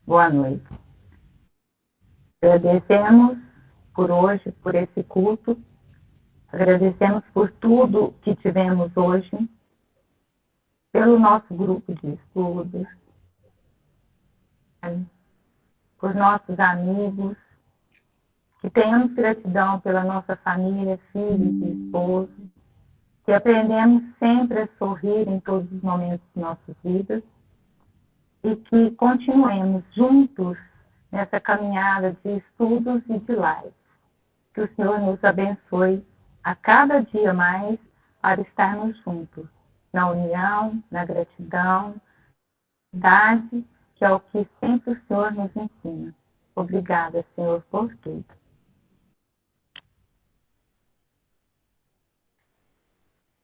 Boa noite. Agradecemos por hoje, por esse culto. Agradecemos por tudo que tivemos hoje, pelo nosso grupo de estudos, por nossos amigos, que tenhamos gratidão pela nossa família, filhos e esposo, que aprendemos sempre a sorrir em todos os momentos de nossas vidas e que continuemos juntos nessa caminhada de estudos e de lives. Que o Senhor nos abençoe a cada dia mais para estarmos juntos, na união, na gratidão, na verdade, que é o que sempre o Senhor nos ensina. Obrigada, Senhor, por tudo.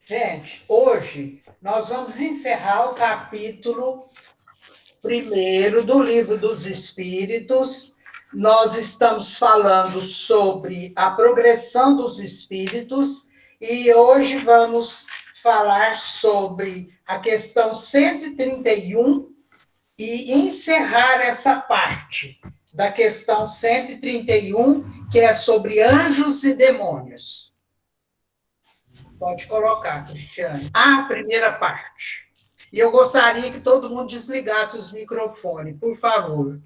Gente, hoje nós vamos encerrar o capítulo 1º do Livro dos Espíritos. Nós estamos falando sobre a progressão dos espíritos e hoje vamos falar sobre a questão 131 e encerrar essa parte da questão 131, que é sobre anjos e demônios. Pode colocar, Cristiane. A primeira parte. E eu gostaria que todo mundo desligasse os microfones, por favor.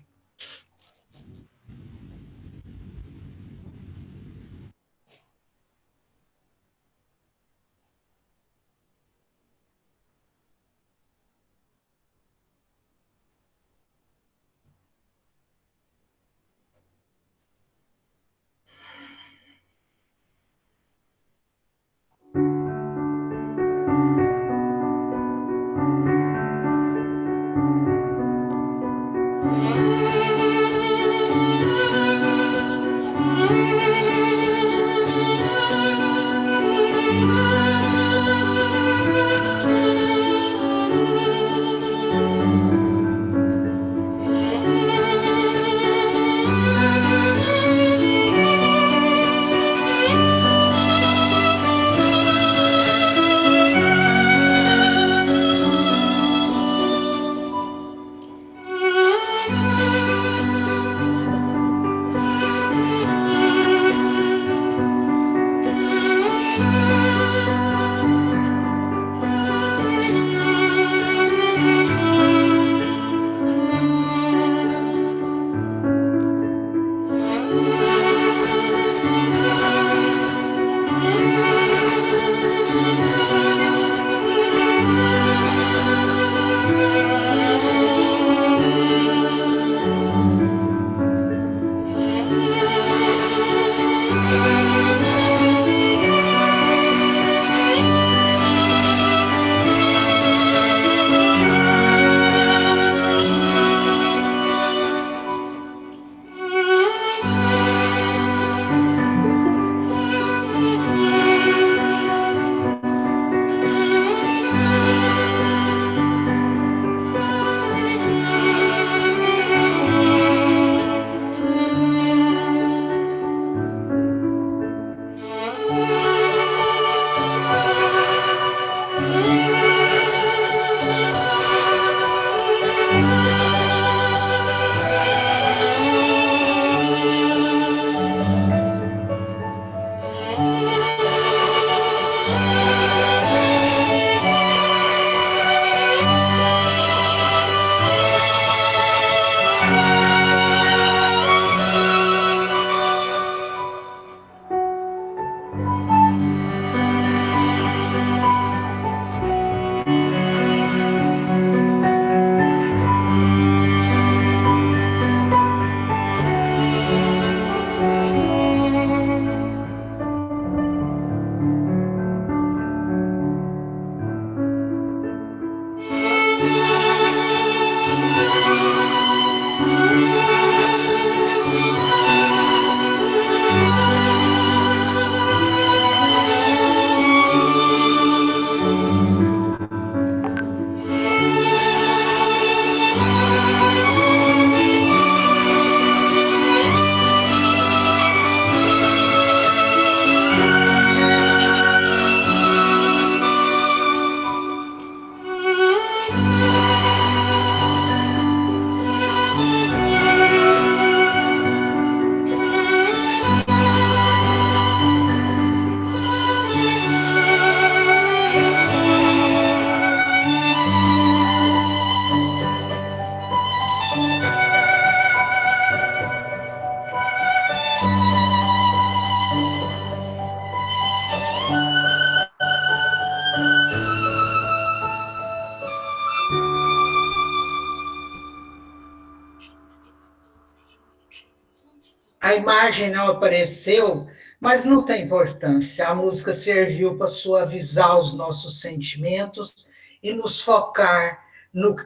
A imagem não apareceu, mas não tem importância. A música serviu para suavizar os nossos sentimentos e nos focar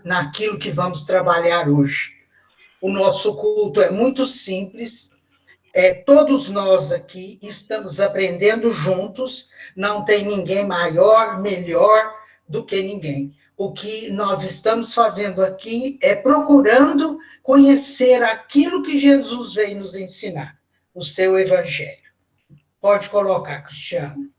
naquilo que vamos trabalhar hoje. O nosso culto é muito simples, todos nós aqui estamos aprendendo juntos, não tem ninguém maior, melhor do que ninguém. O que nós estamos fazendo aqui é procurando conhecer aquilo que Jesus veio nos ensinar, o seu evangelho. Pode colocar, Cristiano.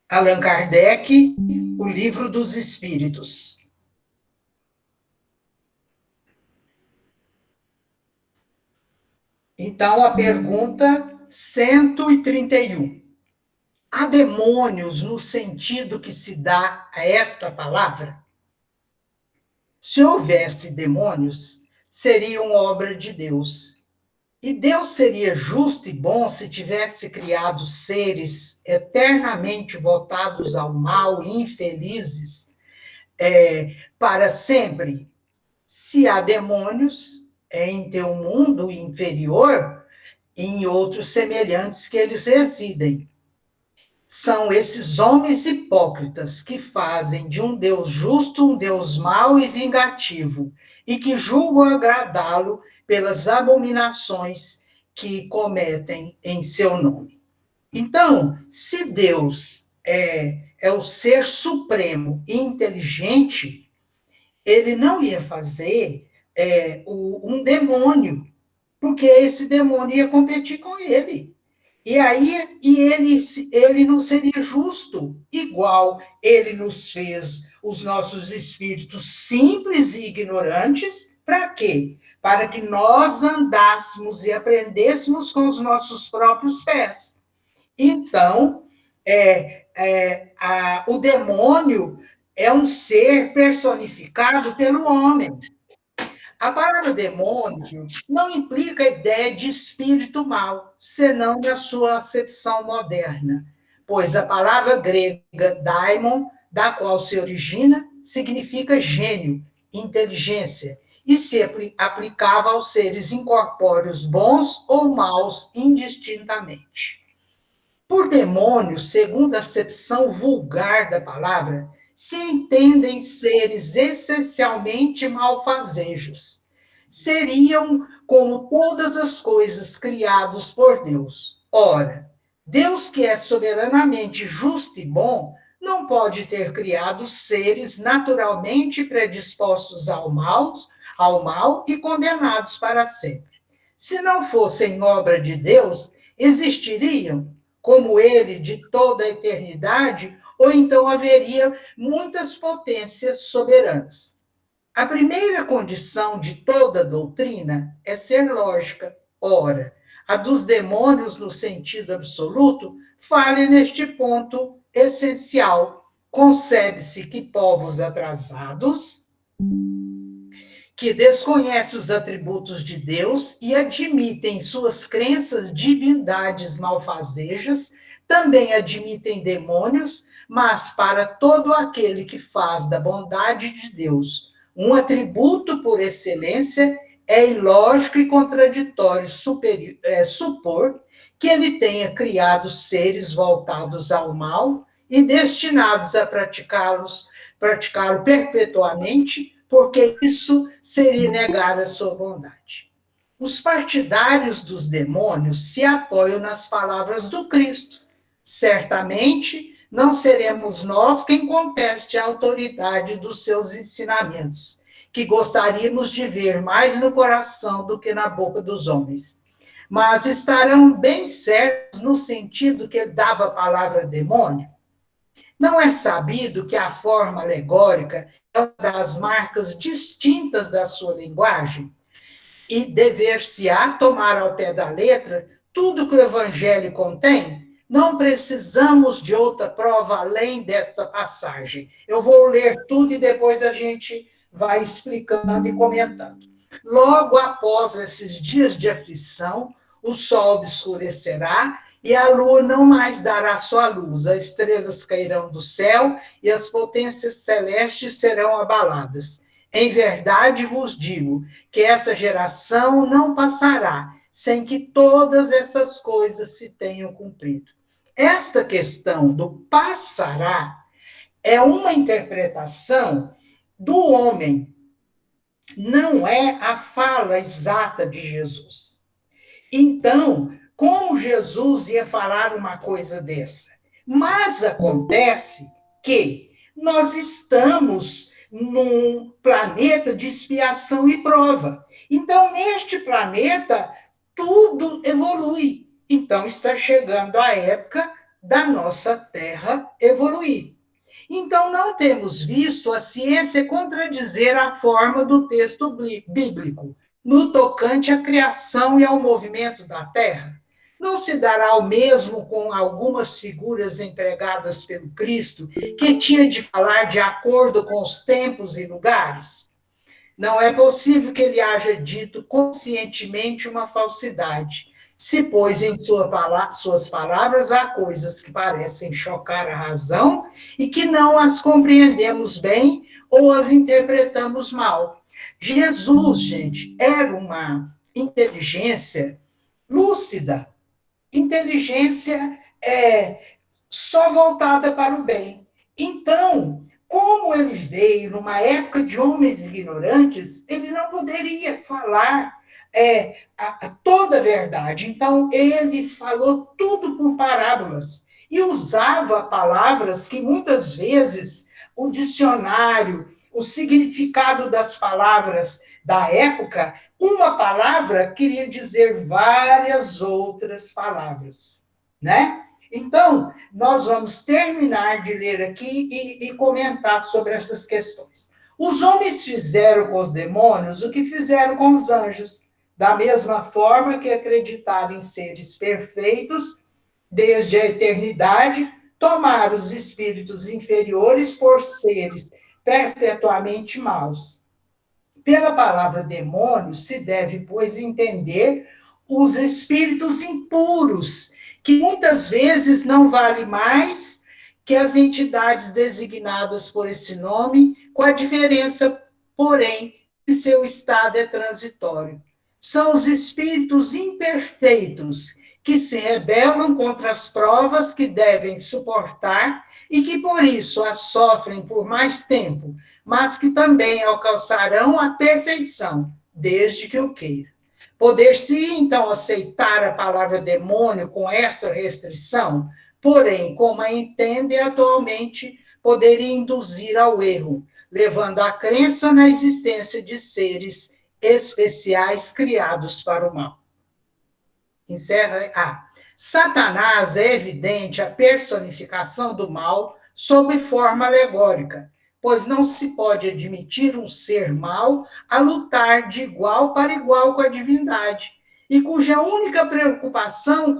Allan Kardec, O Livro dos Espíritos. Então, a pergunta 131. Há demônios no sentido que se dá a esta palavra? Se houvesse demônios, seriam obra de Deus. E Deus seria justo e bom se tivesse criado seres eternamente votados ao mal e infelizes para sempre. Se há demônios, é em teu mundo inferior e em outros semelhantes que eles residem. São esses homens hipócritas que fazem de um Deus justo um Deus mau e vingativo, e que julgam agradá-lo pelas abominações que cometem em seu nome. Então, se Deus é o ser supremo e inteligente, ele não ia fazer um demônio, porque esse demônio ia competir com ele. E aí ele não seria justo, igual ele nos fez, os nossos espíritos simples e ignorantes, para quê? Para que nós andássemos e aprendêssemos com os nossos próprios pés. Então, o demônio é um ser personificado pelo homem. A palavra demônio não implica a ideia de espírito mau, senão na sua acepção moderna, pois a palavra grega daimon, da qual se origina, significa gênio, inteligência, e se aplicava aos seres incorpóreos bons ou maus indistintamente. Por demônio, segundo a acepção vulgar da palavra, se entendem seres essencialmente malfazejos. Seriam como todas as coisas criadas por Deus. Ora, Deus, que é soberanamente justo e bom, não pode ter criado seres naturalmente predispostos ao mal e condenados para sempre. Se não fossem obra de Deus, existiriam como ele de toda a eternidade, ou então haveria muitas potências soberanas. A primeira condição de toda doutrina é ser lógica. Ora, a dos demônios no sentido absoluto falha neste ponto essencial. Concebe-se que povos atrasados, que desconhecem os atributos de Deus e admitem suas crenças divindades malfazejas, também admitem demônios, mas para todo aquele que faz da bondade de Deus um atributo por excelência, é ilógico e contraditório supor que ele tenha criado seres voltados ao mal e destinados a praticá-lo perpetuamente, porque isso seria negar a sua bondade. Os partidários dos demônios se apoiam nas palavras do Cristo. Certamente não seremos nós quem conteste a autoridade dos seus ensinamentos, que gostaríamos de ver mais no coração do que na boca dos homens. Mas estarão bem certos no sentido que ele dava a palavra demônio? Não é sabido que a forma alegórica é uma das marcas distintas da sua linguagem? E dever-se-á tomar ao pé da letra tudo que o Evangelho contém? Não precisamos de outra prova além desta passagem. Eu vou ler tudo e depois a gente vai explicando e comentando. Logo após esses dias de aflição, o sol obscurecerá e a lua não mais dará sua luz, as estrelas cairão do céu e as potências celestes serão abaladas. Em verdade vos digo que essa geração não passará sem que todas essas coisas se tenham cumprido. Esta questão do passará é uma interpretação do homem, não é a fala exata de Jesus. Então, como Jesus ia falar uma coisa dessa? Mas acontece que nós estamos num planeta de expiação e prova. Então, neste planeta, tudo evolui. Então, está chegando a época da nossa Terra evoluir. Então, não temos visto a ciência contradizer a forma do texto bíblico no tocante à criação e ao movimento da Terra. Não se dará o mesmo com algumas figuras empregadas pelo Cristo, que tinha de falar de acordo com os tempos e lugares? Não é possível que ele haja dito conscientemente uma falsidade. Se, pois, em suas palavras há coisas que parecem chocar a razão e que não as compreendemos bem ou as interpretamos mal. Jesus, gente, era uma inteligência lúcida, inteligência só voltada para o bem. Então, como ele veio numa época de homens ignorantes, ele não poderia falar toda a verdade. Então, ele falou tudo por parábolas e usava palavras que muitas vezes o dicionário, o significado das palavras da época, uma palavra queria dizer várias outras palavras, né? Então, nós vamos terminar de ler aqui e comentar sobre essas questões. Os homens fizeram com os demônios o que fizeram com os anjos, da mesma forma que acreditaram em seres perfeitos desde a eternidade, tomaram os espíritos inferiores por seres perpetuamente maus. Pela palavra demônio se deve, pois, entender os espíritos impuros, que muitas vezes não vale mais que as entidades designadas por esse nome, com a diferença, porém, que seu estado é transitório. São os espíritos imperfeitos que se rebelam contra as provas que devem suportar e que, por isso, as sofrem por mais tempo, mas que também alcançarão a perfeição, desde que o queiram. Poder-se, então, aceitar a palavra demônio com essa restrição, porém, como a entendem atualmente, poderia induzir ao erro, levando à crença na existência de seres especiais criados para o mal. Encerra. Satanás é evidente a personificação do mal sob forma alegórica, pois não se pode admitir um ser mau a lutar de igual para igual com a divindade, e cuja única preocupação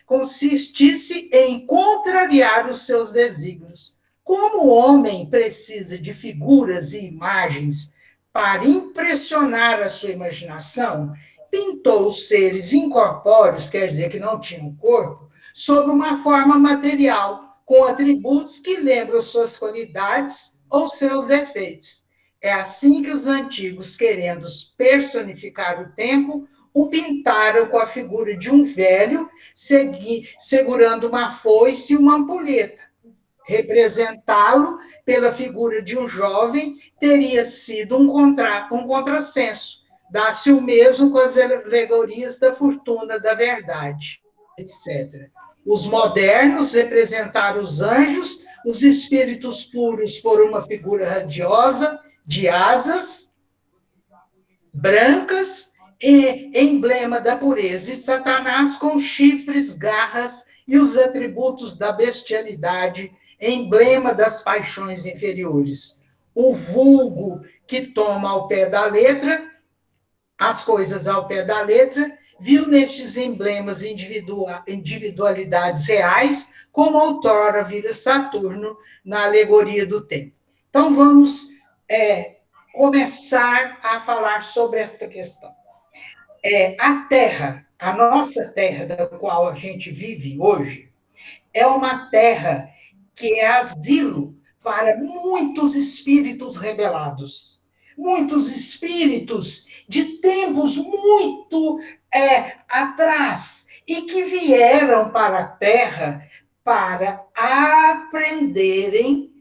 consistisse em contrariar os seus desígnios. Como o homem precisa de figuras e imagens para impressionar a sua imaginação, pintou os seres incorpóreos, quer dizer, que não tinham corpo, sob uma forma material, com atributos que lembram suas qualidades ou seus defeitos. É assim que os antigos, querendo personificar o tempo, o pintaram com a figura de um velho segurando uma foice e uma ampulheta. Representá-lo pela figura de um jovem teria sido um contrassenso. Dá-se o mesmo com as alegorias da fortuna, da verdade, etc. Os modernos representaram os anjos, os espíritos puros por uma figura radiosa, de asas brancas, e emblema da pureza, e Satanás com chifres, garras e os atributos da bestialidade, emblema das paixões inferiores. O vulgo que toma ao pé da letra as coisas ao pé da letra, viu nestes emblemas individualidades reais, como outrora vira Saturno na alegoria do tempo. Então, vamos começar a falar sobre essa questão. A terra, a nossa terra, da qual a gente vive hoje, é uma terra que é asilo para muitos espíritos rebelados, muitos espíritos de tempos muito atrás e que vieram para a Terra para aprenderem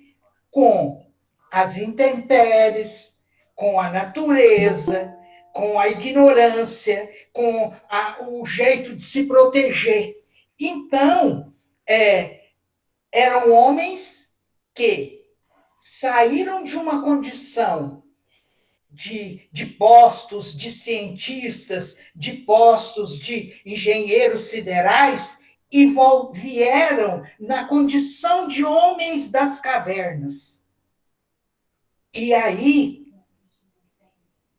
com as intempéries, com a natureza, com a ignorância, com o jeito de se proteger. Então, eram homens que saíram de uma condição de postos de cientistas, de postos de engenheiros siderais, e vieram na condição de homens das cavernas. E aí,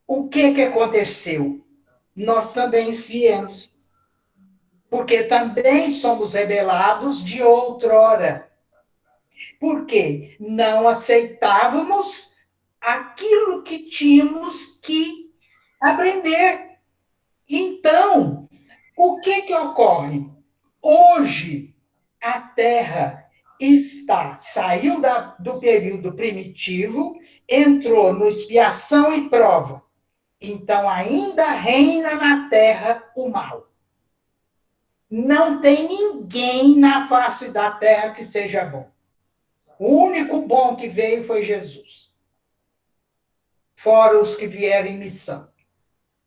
o que aconteceu? Nós também viemos, porque também somos rebelados de outrora. Por quê? Não aceitávamos aquilo que tínhamos que aprender. Então, o que ocorre? Hoje, a Terra saiu do período primitivo, entrou no expiação e prova. Então, ainda reina na Terra o mal. Não tem ninguém na face da Terra que seja bom. O único bom que veio foi Jesus. Fora os que vieram em missão.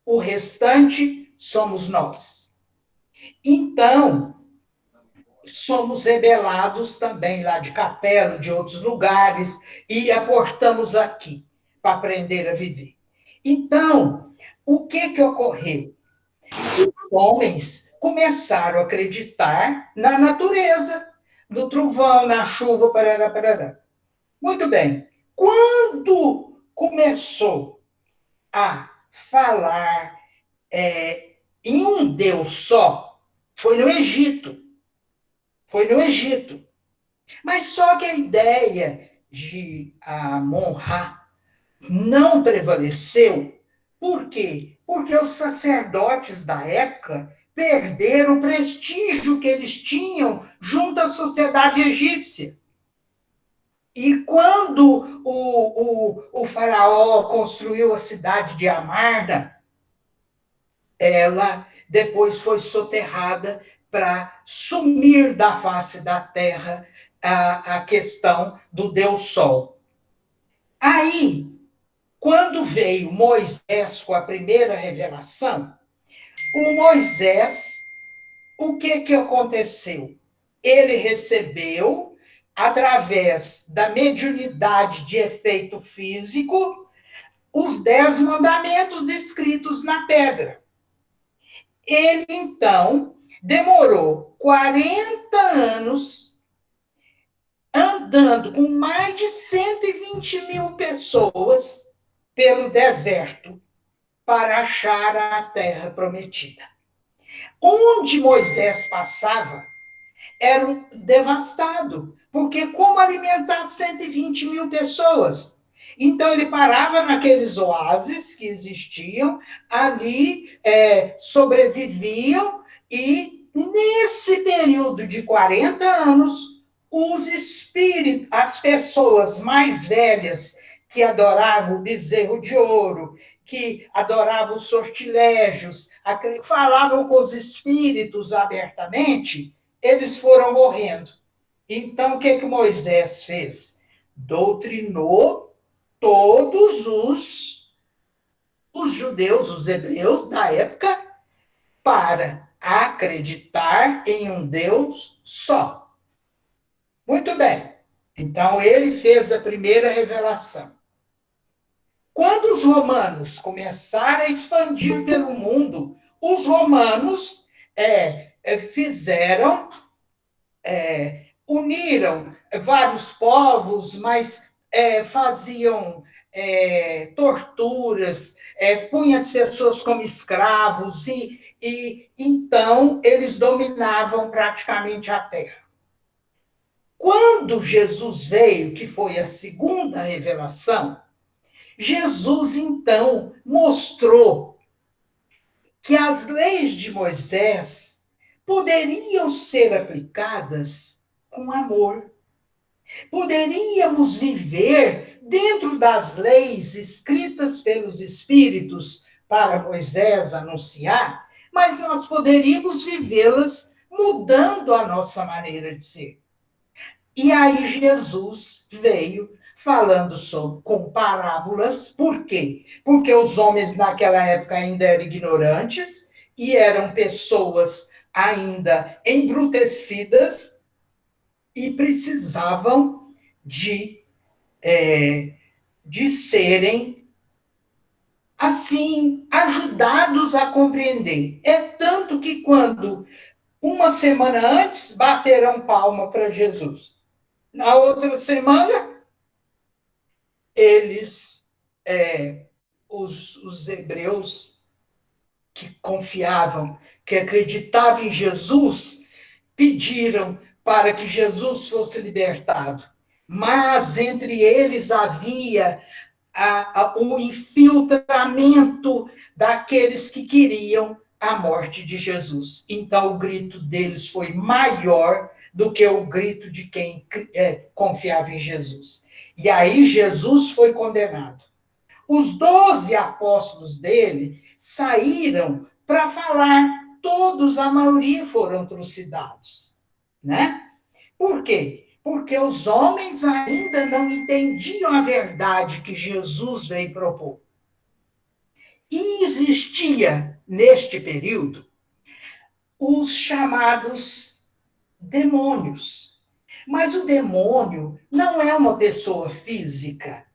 O restante somos nós. Então, somos rebelados também lá de Capela, de outros lugares, e aportamos aqui para aprender a viver. Então, o que ocorreu? Os homens começaram a acreditar na natureza, no trovão, na chuva, parará, parará. Muito bem. Quando começou a falar em um Deus só, foi no Egito. Foi no Egito. Mas só que a ideia de Amon-Ra não prevaleceu. Por quê? Porque os sacerdotes da época perderam o prestígio que eles tinham junto à sociedade egípcia. E quando o faraó construiu a cidade de Amarna, ela depois foi soterrada para sumir da face da terra a questão do Deus Sol. Aí, quando veio Moisés com a primeira revelação, o Moisés, o que aconteceu? Ele recebeu, através da mediunidade de efeito físico, os 10 mandamentos escritos na pedra. Ele, então, demorou 40 anos andando com mais de 120 mil pessoas pelo deserto para achar a terra prometida. Onde Moisés passava, era devastado, porque como alimentar 120 mil pessoas? Então, ele parava naqueles oásis que existiam, ali sobreviviam, e nesse período de 40 anos, os espíritos, as pessoas mais velhas que adoravam o bezerro de ouro, que adoravam os sortilégios, falavam com os espíritos abertamente, eles foram morrendo. Então, o que Moisés fez? Doutrinou todos os judeus, os hebreus da época, para acreditar em um Deus só. Muito bem. Então, ele fez a primeira revelação. Quando os romanos começaram a expandir pelo mundo, os romanos uniram vários povos, mas faziam torturas, punham as pessoas como escravos, e então eles dominavam praticamente a terra. Quando Jesus veio, que foi a segunda revelação, Jesus, então, mostrou que as leis de Moisés poderiam ser aplicadas com amor. Poderíamos viver dentro das leis escritas pelos Espíritos para Moisés anunciar, mas nós poderíamos vivê-las mudando a nossa maneira de ser. E aí Jesus veio falando com parábolas. Por quê? Porque os homens naquela época ainda eram ignorantes e eram pessoas ainda embrutecidas e precisavam de serem, assim, ajudados a compreender. É tanto que quando, uma semana antes, bateram palma para Jesus. Na outra semana, eles, os hebreus que confiavam, que acreditavam em Jesus, pediram para que Jesus fosse libertado. Mas entre eles havia um infiltramento daqueles que queriam a morte de Jesus. Então, o grito deles foi maior do que o grito de quem confiava em Jesus. E aí, Jesus foi condenado. Os 12 apóstolos dele saíram para falar. Todos, a maioria, foram trucidados. Né? Por quê? Porque os homens ainda não entendiam a verdade que Jesus veio propor. E existia, neste período, os chamados demônios. Mas o demônio não é uma pessoa física.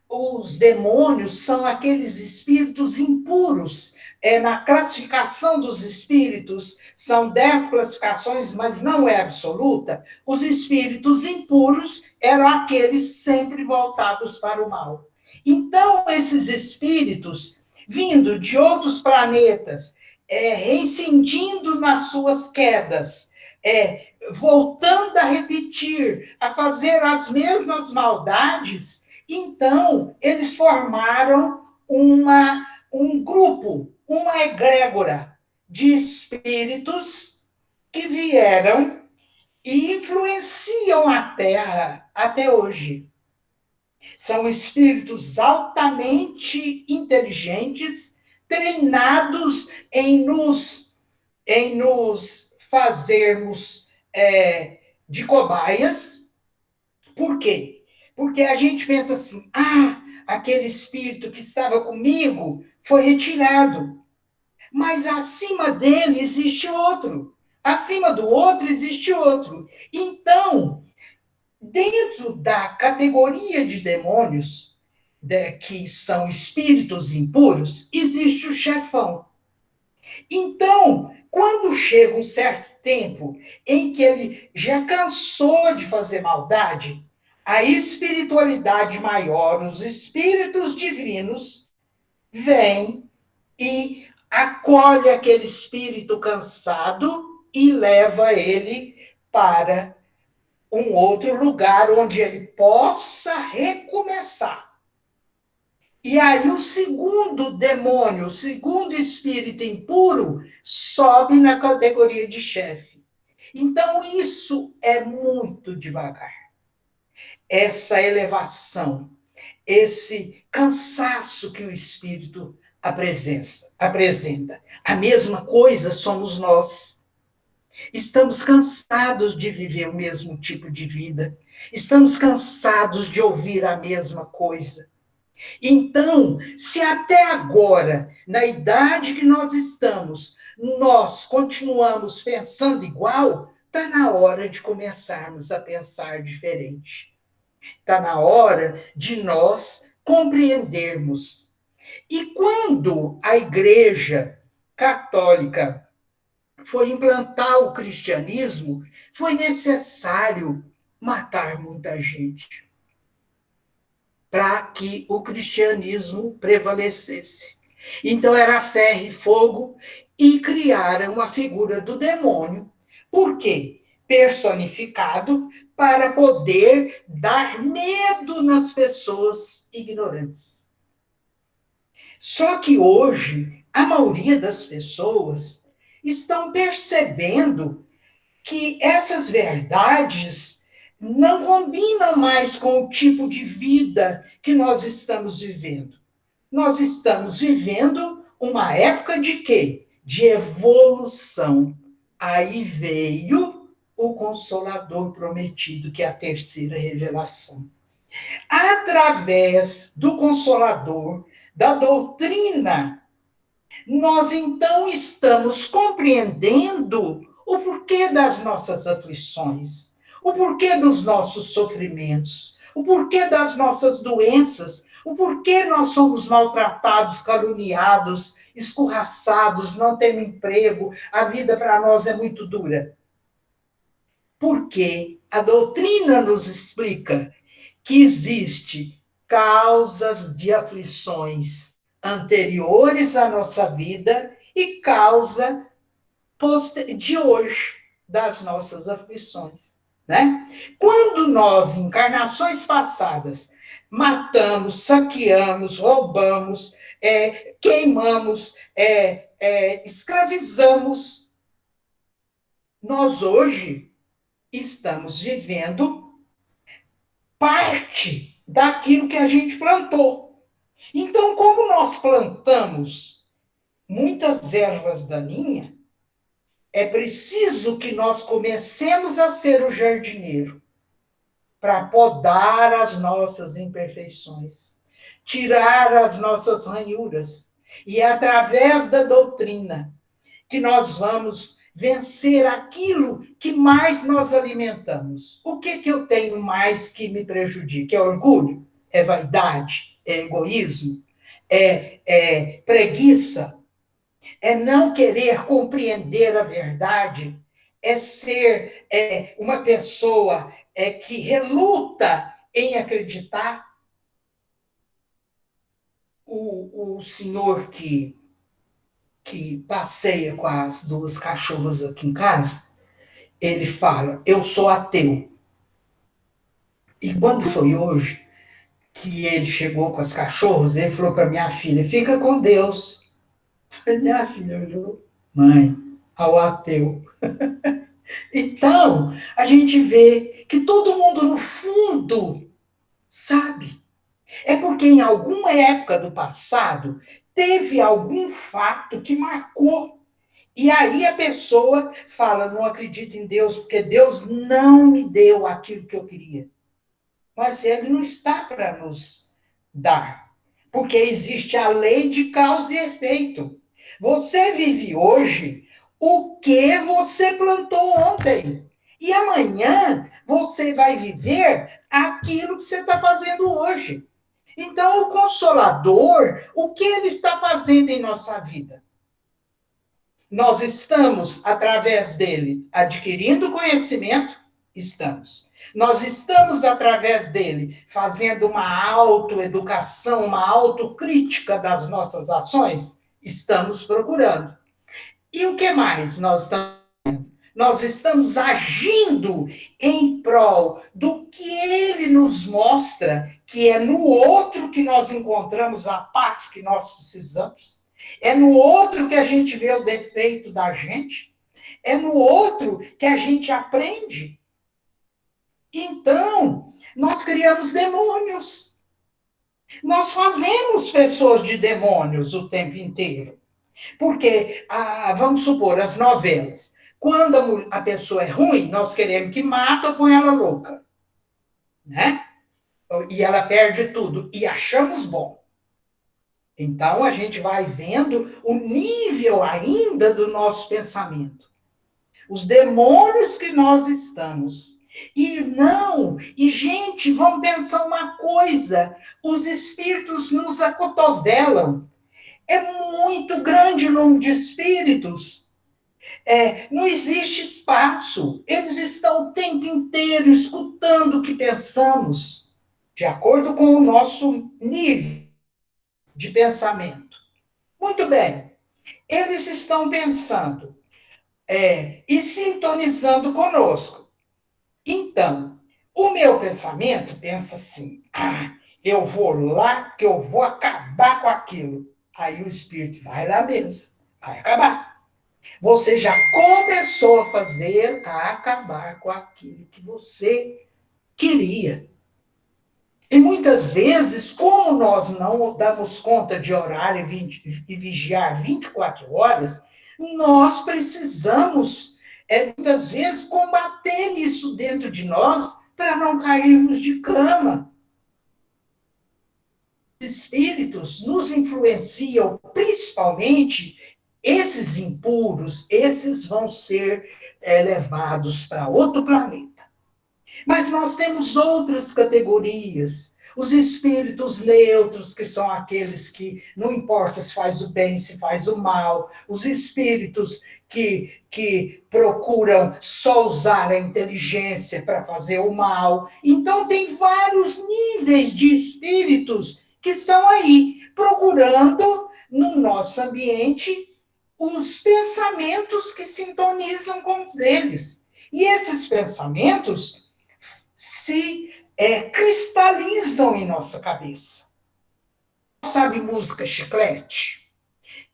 Os demônios são aqueles espíritos impuros. Na classificação dos espíritos, são 10 classificações, mas não é absoluta. Os espíritos impuros eram aqueles sempre voltados para o mal. Então, esses espíritos, vindo de outros planetas, reincidindo nas suas quedas, voltando a repetir, a fazer as mesmas maldades, então, eles formaram um grupo, uma egrégora de espíritos que vieram e influenciam a Terra até hoje. São espíritos altamente inteligentes, treinados em nos fazermos de cobaias. Por quê? Porque a gente pensa assim, aquele espírito que estava comigo foi retirado. Mas acima dele existe outro. Acima do outro existe outro. Então, dentro da categoria de demônios, que são espíritos impuros, existe o chefão. Então, quando chega um certo tempo em que ele já cansou de fazer maldade, a espiritualidade maior, os espíritos divinos, vêm e acolhe aquele espírito cansado e leva ele para um outro lugar onde ele possa recomeçar. E aí o segundo demônio, o segundo espírito impuro, sobe na categoria de chefe. Então, isso é muito devagar. Essa elevação, esse cansaço que o espírito apresenta. A mesma coisa somos nós. Estamos cansados de viver o mesmo tipo de vida. Estamos cansados de ouvir a mesma coisa. Então, se até agora, na idade que nós estamos, nós continuamos pensando igual, está na hora de começarmos a pensar diferente. Está na hora de nós compreendermos. E quando a Igreja Católica foi implantar o cristianismo, foi necessário matar muita gente para que o cristianismo prevalecesse. Então, era ferro e fogo, e criaram a figura do demônio. Por quê? Personificado para poder dar medo nas pessoas ignorantes. Só que hoje, a maioria das pessoas estão percebendo que essas verdades não combinam mais com o tipo de vida que nós estamos vivendo. Nós estamos vivendo uma época de quê? De evolução. Aí veio o Consolador prometido, que é a terceira revelação. Através do Consolador, da doutrina, nós então estamos compreendendo o porquê das nossas aflições, o porquê dos nossos sofrimentos, o porquê das nossas doenças, o porquê nós somos maltratados, caluniados, escorraçados, não temos emprego, a vida para nós é muito dura. Porque a doutrina nos explica que existe causas de aflições anteriores à nossa vida e causa de hoje das nossas aflições, né? Quando nós, em encarnações passadas, matamos, saqueamos, roubamos, queimamos, escravizamos, nós hoje estamos vivendo parte daquilo que a gente plantou. Então, como nós plantamos muitas ervas daninhas, é preciso que nós comecemos a ser o jardineiro para podar as nossas imperfeições, tirar as nossas ranhuras. E é através da doutrina que nós vamos vencer aquilo que mais nós alimentamos. O que eu tenho mais que me prejudica? É orgulho? É vaidade? É egoísmo? É preguiça? É não querer compreender a verdade? É ser uma pessoa que reluta em acreditar? O senhor que passeia com as duas cachorras aqui em casa, ele fala, eu sou ateu. E quando foi hoje que ele chegou com as cachorras, ele falou para minha filha, fica com Deus. Minha filha olhou, mãe, ao ateu. Então, a gente vê que todo mundo, no fundo, sabe. É porque em alguma época do passado, teve algum fato que marcou. E aí a pessoa fala, não acredito em Deus, porque Deus não me deu aquilo que eu queria. Mas ele não está para nos dar. Porque existe a lei de causa e efeito. Você vive hoje o que você plantou ontem. E amanhã você vai viver aquilo que você está fazendo hoje. Então, o Consolador, o que ele está fazendo em nossa vida? Nós estamos, através dele, adquirindo conhecimento? Estamos. Nós estamos, através dele, fazendo uma autoeducação, uma autocrítica das nossas ações? Estamos procurando. E o que mais nós estamos fazendo? Nós estamos agindo em prol do que ele nos mostra, que é no outro que nós encontramos a paz que nós precisamos. É no outro que a gente vê o defeito da gente. É no outro que a gente aprende. Então, nós criamos demônios. Nós fazemos pessoas de demônios o tempo inteiro. Porque, vamos supor, as novelas. Quando a pessoa é ruim, nós queremos que mata ou põe ela louca. Né? E ela perde tudo. E achamos bom. Então, a gente vai vendo o nível ainda do nosso pensamento. Os demônios que nós estamos. E gente, vamos pensar uma coisa: os espíritos nos acotovelam. É muito grande o número de espíritos. Não existe espaço. Eles estão o tempo inteiro escutando o que pensamos, de acordo com o nosso nível de pensamento. Muito bem. Eles estão pensando e sintonizando conosco. Então, o meu pensamento pensa assim, eu vou lá que eu vou acabar com aquilo. Aí o espírito vai lá mesmo, vai acabar. Você já começou a acabar com aquilo que você queria. E muitas vezes, como nós não damos conta de orar e vigiar 24 horas, nós precisamos, muitas vezes, combater isso dentro de nós para não cairmos de cama. Os espíritos nos influenciam, principalmente esses impuros, esses vão ser levados para outro planeta. Mas nós temos outras categorias. Os espíritos neutros, que são aqueles que não importa se faz o bem, se faz o mal. Os espíritos que procuram só usar a inteligência para fazer o mal. Então, tem vários níveis de espíritos que estão aí, procurando no nosso ambiente os pensamentos que sintonizam com os deles. E esses pensamentos se cristalizam em nossa cabeça. Sabe música chiclete?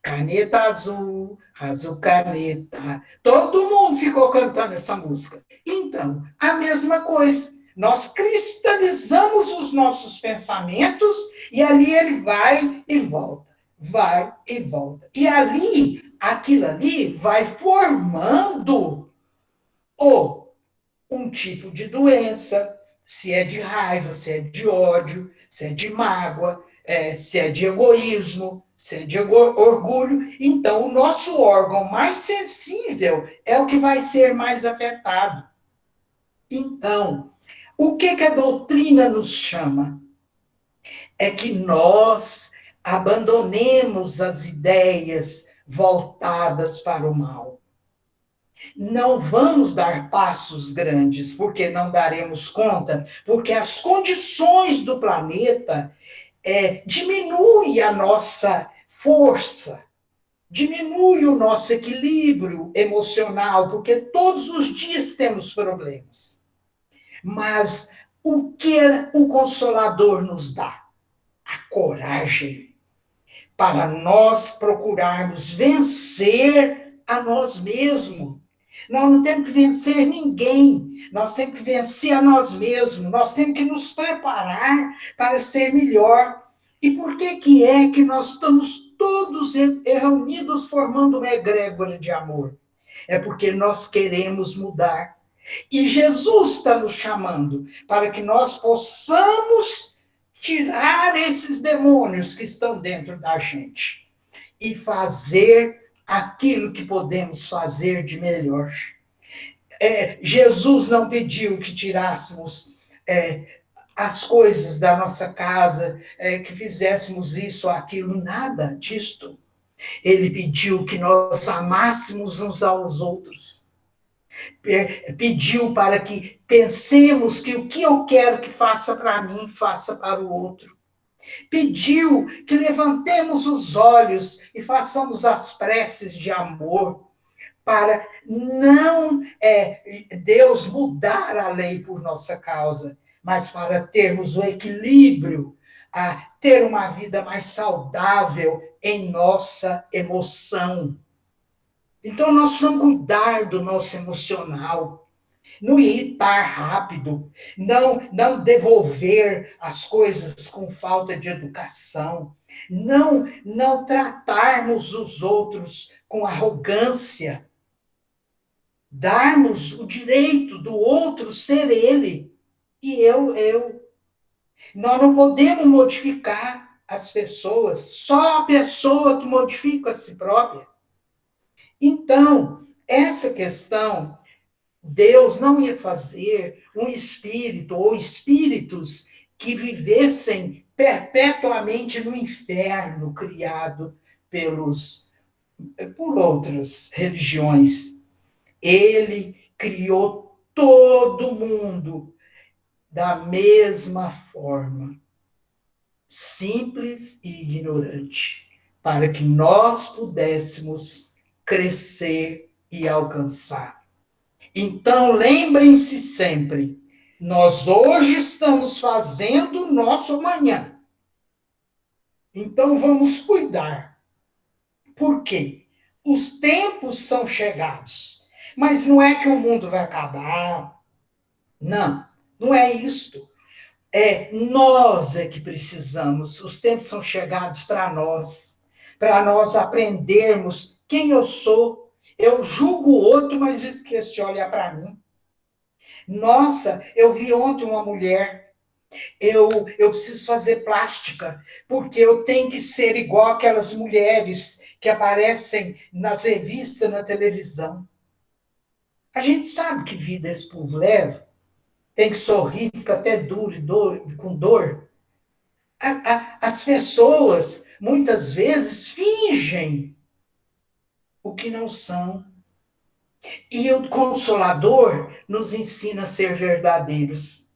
Caneta azul, azul caneta. Todo mundo ficou cantando essa música. Então, a mesma coisa. Nós cristalizamos os nossos pensamentos e ali ele vai e volta, vai e volta. E ali, aquilo ali vai formando um tipo de doença, se é de raiva, se é de ódio, se é de mágoa, se é de egoísmo, se é de orgulho. Então, o nosso órgão mais sensível é o que vai ser mais afetado. Então, o que a doutrina nos chama? É que nós abandonemos as ideias voltadas para o mal. Não vamos dar passos grandes, porque não daremos conta, porque as condições do planeta diminuem a nossa força, diminui o nosso equilíbrio emocional, porque todos os dias temos problemas. Mas o que o Consolador nos dá? A coragem para nós procurarmos vencer a nós mesmos. Nós não temos que vencer ninguém, nós temos que vencer a nós mesmos, nós temos que nos preparar para ser melhor. E por que é que nós estamos todos reunidos formando uma egrégora de amor? É porque nós queremos mudar. E Jesus está nos chamando para que nós possamos tirar esses demônios que estão dentro da gente e fazer aquilo que podemos fazer de melhor. Jesus não pediu que tirássemos as coisas da nossa casa, que fizéssemos isso ou aquilo, nada disto. Ele pediu que nós amássemos uns aos outros. Pediu para que pensemos que o que eu quero que faça para mim, faça para o outro. Pediu que levantemos os olhos e façamos as preces de amor, para não Deus mudar a lei por nossa causa, mas para termos o equilíbrio, a ter uma vida mais saudável em nossa emoção. Então, nós precisamos cuidar do nosso emocional, não irritar rápido, não devolver as coisas com falta de educação, não tratarmos os outros com arrogância, darmos o direito do outro ser ele e eu. Nós não podemos modificar as pessoas, só a pessoa que modifica a si própria. Então, essa questão, Deus não ia fazer um espírito ou espíritos que vivessem perpetuamente no inferno criado por outras religiões. Ele criou todo mundo da mesma forma, simples e ignorante, para que nós pudéssemos crescer e alcançar. Então, lembrem-se sempre, nós hoje estamos fazendo o nosso amanhã. Então, vamos cuidar Por quê? Os tempos são chegados. Mas não é que o mundo vai acabar. Não, não é isto. Nós é que precisamos. Os tempos são chegados para nós aprendermos quem eu sou. Eu julgo o outro, mas esqueço de olhar para mim. Nossa, eu vi ontem uma mulher. Eu preciso fazer plástica, porque eu tenho que ser igual aquelas mulheres que aparecem nas revistas, na televisão. A gente sabe que vida esse povo leva. Tem que sorrir, fica até duro, com dor. As pessoas, muitas vezes, fingem o que não são. E o Consolador nos ensina a ser verdadeiros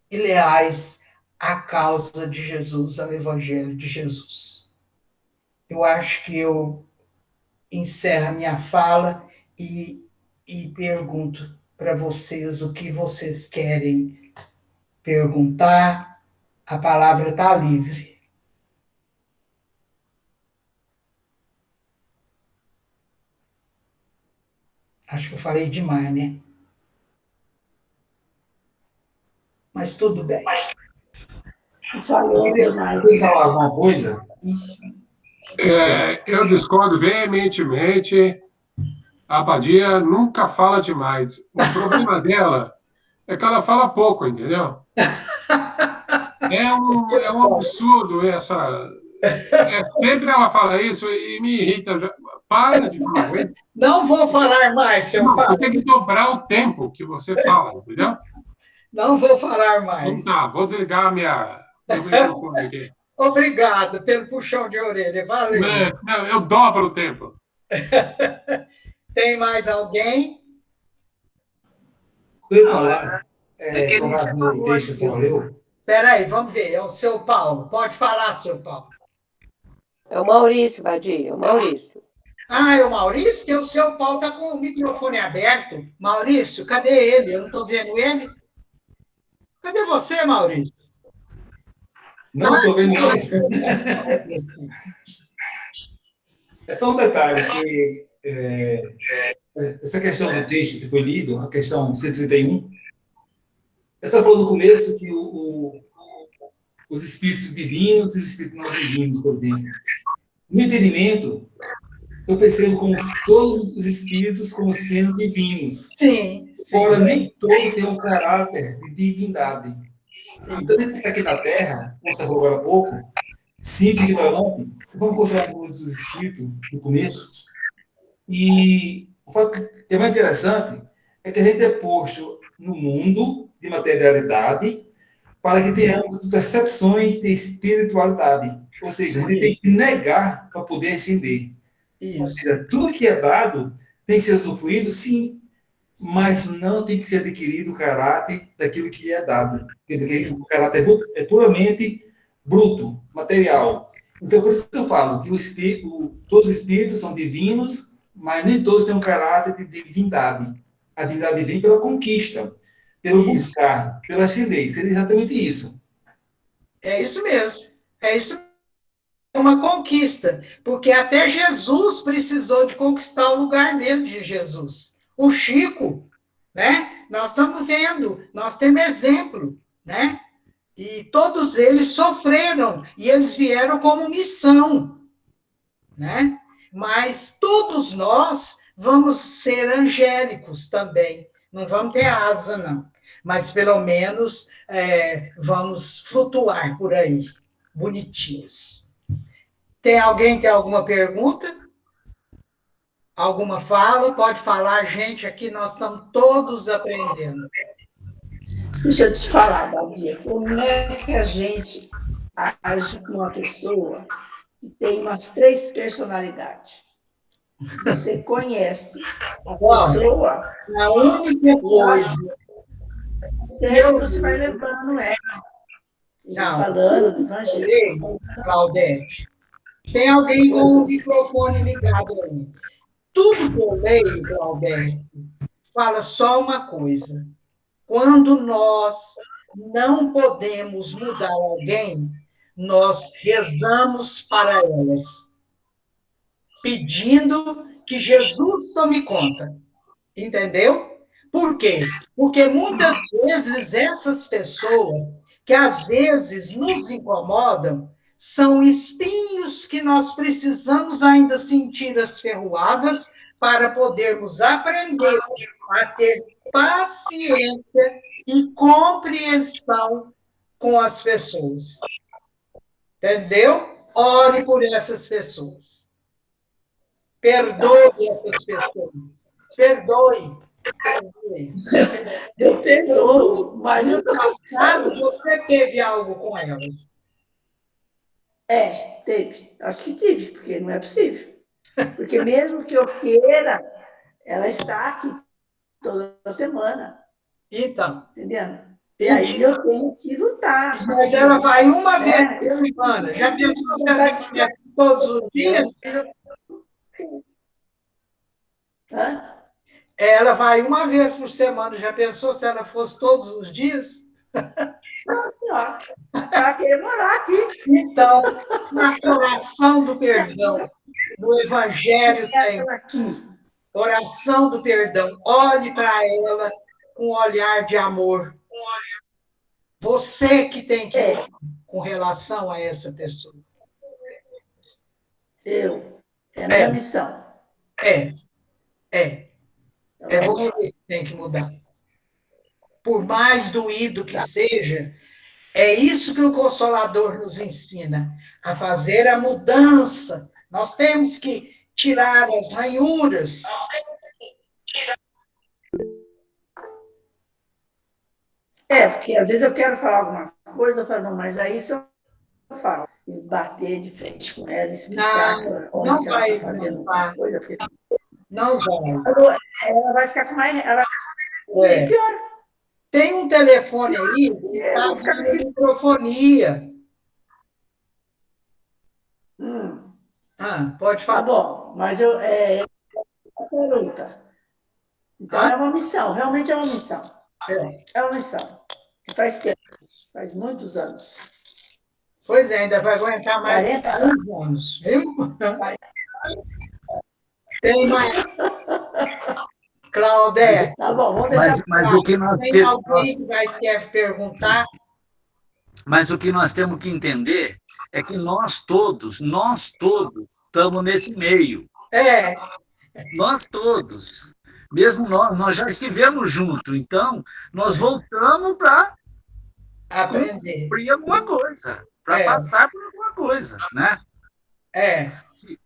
e leais à causa de Jesus, ao Evangelho de Jesus. Eu acho que eu encerro a minha fala e pergunto para vocês o que vocês querem perguntar. A palavra está livre. Acho que eu falei demais, né? Mas tudo bem. Falou demais. Quer falar alguma coisa? Eu discordo veementemente. A Abadia nunca fala demais. O problema dela é que ela fala pouco, entendeu? É um absurdo essa. Sempre ela fala isso e me irrita. Para de falar. Não vou falar mais, seu pai. Você tem que dobrar o tempo que você fala, entendeu? Não vou falar mais. Então tá, vou desligar meu microfone aqui. Obrigado pelo puxão de orelha. Valeu. Não, eu dobro o tempo. Tem mais alguém? Eu ia falar. Deixa, você valeu? Espera aí, vamos ver. É o seu Paulo. Pode falar, seu Paulo. É o Maurício, Badia, é o Maurício. É o Maurício? Que o seu Paulo está com o microfone aberto. Maurício, cadê ele? Eu não estou vendo ele. Cadê você, Maurício? Não estou vendo ele. É só um detalhe, que essa questão do texto que foi lido, a questão 131, você falou no começo que os espíritos divinos e os espíritos não divinos, por exemplo. No entendimento, eu percebo como todos os espíritos como sendo divinos. Sim. Fora nem todos têm um caráter de divindade. Então, a gente está aqui na Terra, como você falou agora há pouco, simples e ignorante, vamos considerar todos os espíritos no começo. E o fato que é mais interessante é que a gente é posto no mundo de materialidade para que tenhamos percepções de espiritualidade. Ou seja, a gente tem que se negar para poder ascender. Ou seja, tudo que é dado tem que ser usufruído, sim, mas não tem que ser adquirido o caráter daquilo que é dado. Porque o caráter é puramente bruto, material. Então, por isso que eu falo que todos os espíritos são divinos, mas nem todos têm um caráter de divindade. A divindade vem pela conquista, pelo buscar, pela ascender. Seria exatamente isso. É isso mesmo. É isso mesmo. É uma conquista, porque até Jesus precisou de conquistar o lugar dele de Jesus. O Chico, né? Nós estamos vendo, nós temos exemplo, né? E todos eles sofreram, e eles vieram como missão, né? Mas todos nós vamos ser angélicos também. Não vamos ter asa, não. Mas, pelo menos, vamos flutuar por aí, bonitinhos. Tem alguma pergunta? Alguma fala? Pode falar, gente, aqui nós estamos todos aprendendo. Deixa eu te falar, Badia, como é que a gente age com uma pessoa que tem umas 3 personalidades? Você conhece a pessoa... A única coisa... Você vai levando ela. Falando do evangelho. Claudete, tem alguém com o microfone ligado aí. Tudo que eu leio, Claudete, fala só uma coisa. Quando nós não podemos mudar alguém, nós rezamos para elas. pedindo que Jesus tome conta. Entendeu? Por quê? Porque muitas vezes essas pessoas que às vezes nos incomodam são espinhos que nós precisamos ainda sentir as ferroadas para podermos aprender a ter paciência e compreensão com as pessoas. Entendeu? Ore por essas pessoas. Perdoe essas pessoas. Perdoe. Eu perdoo, mas eu No passado, você teve algo com elas. teve. Acho que tive, porque não é possível. Porque mesmo que eu queira, ela está aqui toda semana, Então, entendendo? E aí eu tenho que lutar. mas ela vai uma vez por Eu semana. Já pensou se ela viesse todos os dias? Hã? Ela vai uma vez por semana. Já pensou se ela fosse todos os dias? Não, senhora. Ela querer morar aqui. Então, faça oração do perdão. No Evangelho tem Ela aqui. oração do perdão. Olhe para ela com um olhar de amor. Você que tem que ir com relação a essa pessoa. É a minha missão. É você que tem que mudar. Por mais doído que seja, é isso que o Consolador nos ensina, a fazer a mudança. Nós temos que tirar as ranhuras. Porque às vezes eu quero falar alguma coisa, eu falo, não, mas aí se eu falo, e bater de frente com ela, explicar Não onde ela vai está fazendo adiantar. alguma coisa, porque Não vai. ela vai ficar com mais. Ela pior. Tem um telefone aí que está dando microfonia. Pode Tá falar. bom, mas uma luta. Então é uma missão, realmente é uma missão. É uma missão. Faz tempo, faz muitos anos. Pois é, ainda vai aguentar mais 40 anos, viu? Tem mais. Claudete. Tá bom, vamos deixar. Mas o que nós Tem alguém que quer perguntar? Mas o que nós temos que entender é que nós todos estamos nesse meio. Nós todos. Mesmo nós já estivemos juntos. Então, nós voltamos para aprender. Cumprir alguma coisa, para passar por alguma coisa, né?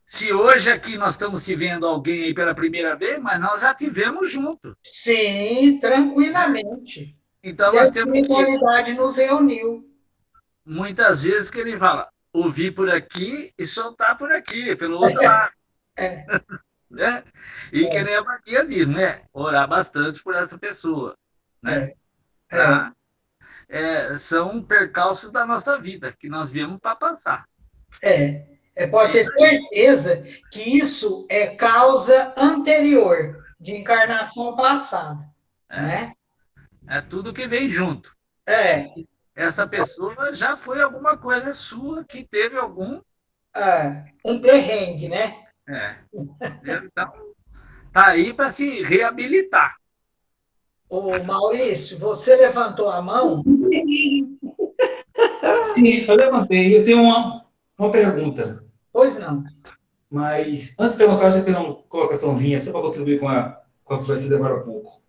Se hoje aqui nós estamos se vendo alguém aí pela primeira vez, mas nós já tivemos junto. Sim, tranquilamente. Então, nós temos que... A espiritualidade nos reuniu. Muitas vezes que ele fala, ouvir por aqui e soltar por aqui, pelo outro lado. Né? E que nem a Maria diz, né? Orar bastante por essa pessoa. Né? São percalços da nossa vida, que nós viemos para passar. Pode ter certeza que isso é causa anterior, de encarnação passada. Né? É tudo que vem junto. Essa pessoa já foi alguma coisa sua que teve algum... um perrengue, né? Então, tá aí para se reabilitar. Ô, Maurício, você levantou a mão? Sim, eu levantei. Eu tenho uma pergunta. Pois não. Mas, antes de perguntar, eu já fiz uma colocaçãozinha, só para contribuir com a conversa de agora há pouco.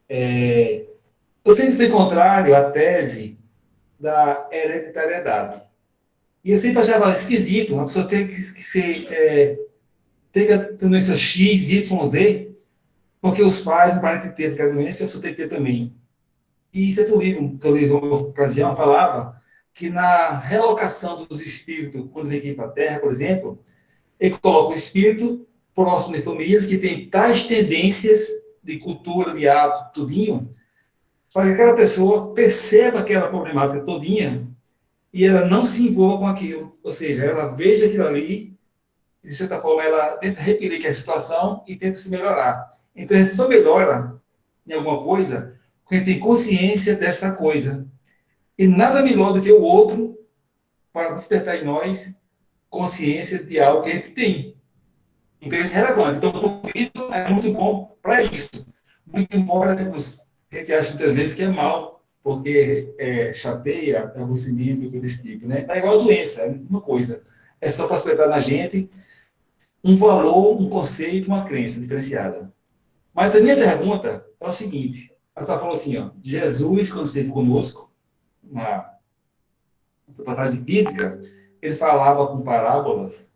Eu sempre fui contrário à tese da hereditariedade. E eu sempre achava esquisito uma pessoa ter que ser... ter que ter doença X, Y, Z, porque os pais não param de ter aquela doença, eu só tenho que ter também. E certo livro que eu li numa ocasião falava que na realocação dos espíritos, quando vem aqui para a Terra, por exemplo, ele coloca o espírito próximo de famílias que têm tais tendências de cultura, de hábito, tudinho, para que aquela pessoa perceba aquela problemática todinha e ela não se envolva com aquilo. Ou seja, ela veja aquilo ali e, de certa forma, ela tenta repelir aquela situação e tenta se melhorar. Então, a gente só melhora em alguma coisa quando a gente tem consciência dessa coisa. E nada melhor do que o outro para despertar em nós consciência de algo que a gente tem. Então, isso é relevante. Então, o livro é muito bom para isso. Muito embora a gente acha muitas vezes que é mal, porque chateia, aborrecimento, coisa desse tipo, né? É igual a doença, é uma coisa. É só para acertar na gente um valor, um conceito, uma crença diferenciada. Mas a minha pergunta é o seguinte: você falou assim, ó, Jesus, quando esteve conosco, na passagem de física, ele falava com parábolas,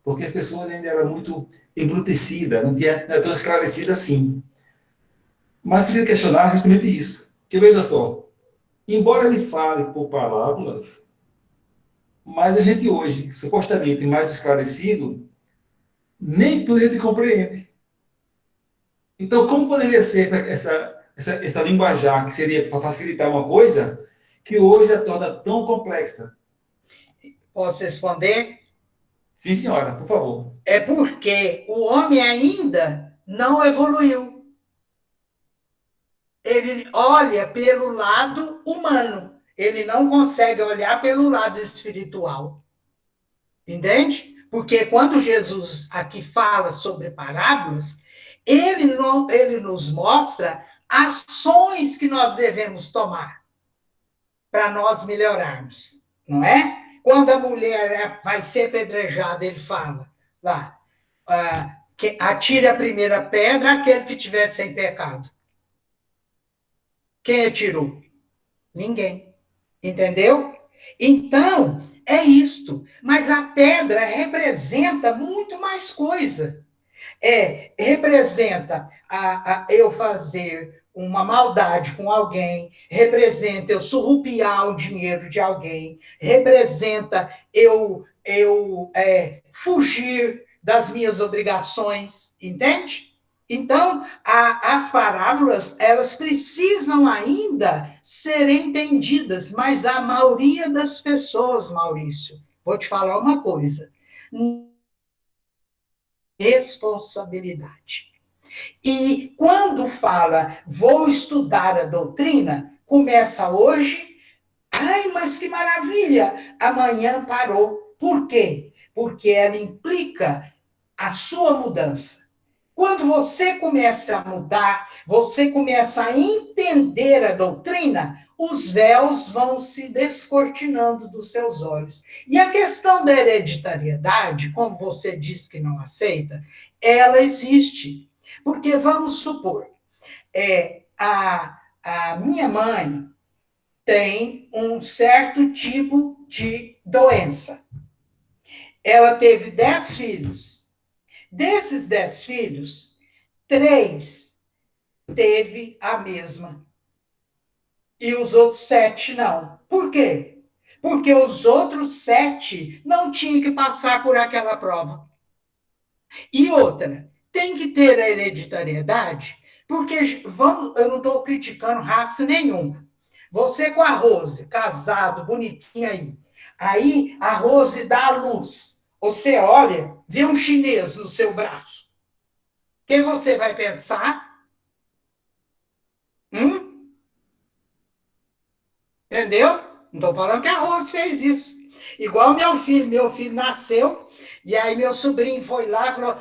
porque as pessoas ainda eram muito embrutecidas, não era tão esclarecida assim. Mas queria questionar justamente isso. Que veja só, embora ele fale por parábolas, mas a gente hoje, supostamente mais esclarecido, nem tudo a gente compreende. Então, como poderia ser essa linguajar que seria para facilitar uma coisa que hoje a torna tão complexa? Posso responder? Sim, senhora, por favor. É porque o homem ainda não evoluiu. Ele olha pelo lado humano, ele não consegue olhar pelo lado espiritual. Entende? Porque quando Jesus aqui fala sobre parábolas, ele nos mostra ações que nós devemos tomar para nós melhorarmos, não é? Quando a mulher vai ser apedrejada, ele fala lá, que atire a primeira pedra aquele que tiver sem pecado. Quem atirou? Ninguém. Entendeu? Então, é isto. Mas a pedra representa muito mais coisa. Representa eu fazer uma maldade com alguém, representa eu surrupiar o dinheiro de alguém, representa eu fugir das minhas obrigações, entende? Então, as parábolas, elas precisam ainda ser entendidas, mas a maioria das pessoas, Maurício, vou te falar uma coisa, responsabilidade. E quando fala, vou estudar a doutrina, começa hoje, ai, mas que maravilha, amanhã parou. Por quê? Porque ela implica a sua mudança. Quando você começa a mudar, você começa a entender a doutrina, os véus vão se descortinando dos seus olhos. E a questão da hereditariedade, como você diz que não aceita, ela existe. Porque, vamos supor, a minha mãe tem um certo tipo de doença. Ela teve 10 filhos. Desses 10 filhos, 3 teve a mesma. E os outros 7 não. Por quê? Porque os outros 7 não tinham que passar por aquela prova. E outra, tem que ter a hereditariedade, porque eu não estou criticando raça nenhuma. Você com a Rose, casado, bonitinha aí a Rose dá a luz. Você olha, vê um chinês no seu braço. Quem você vai pensar? Entendeu? Não estou falando que a Rose fez isso. Igual meu filho nasceu, e aí meu sobrinho foi lá e falou,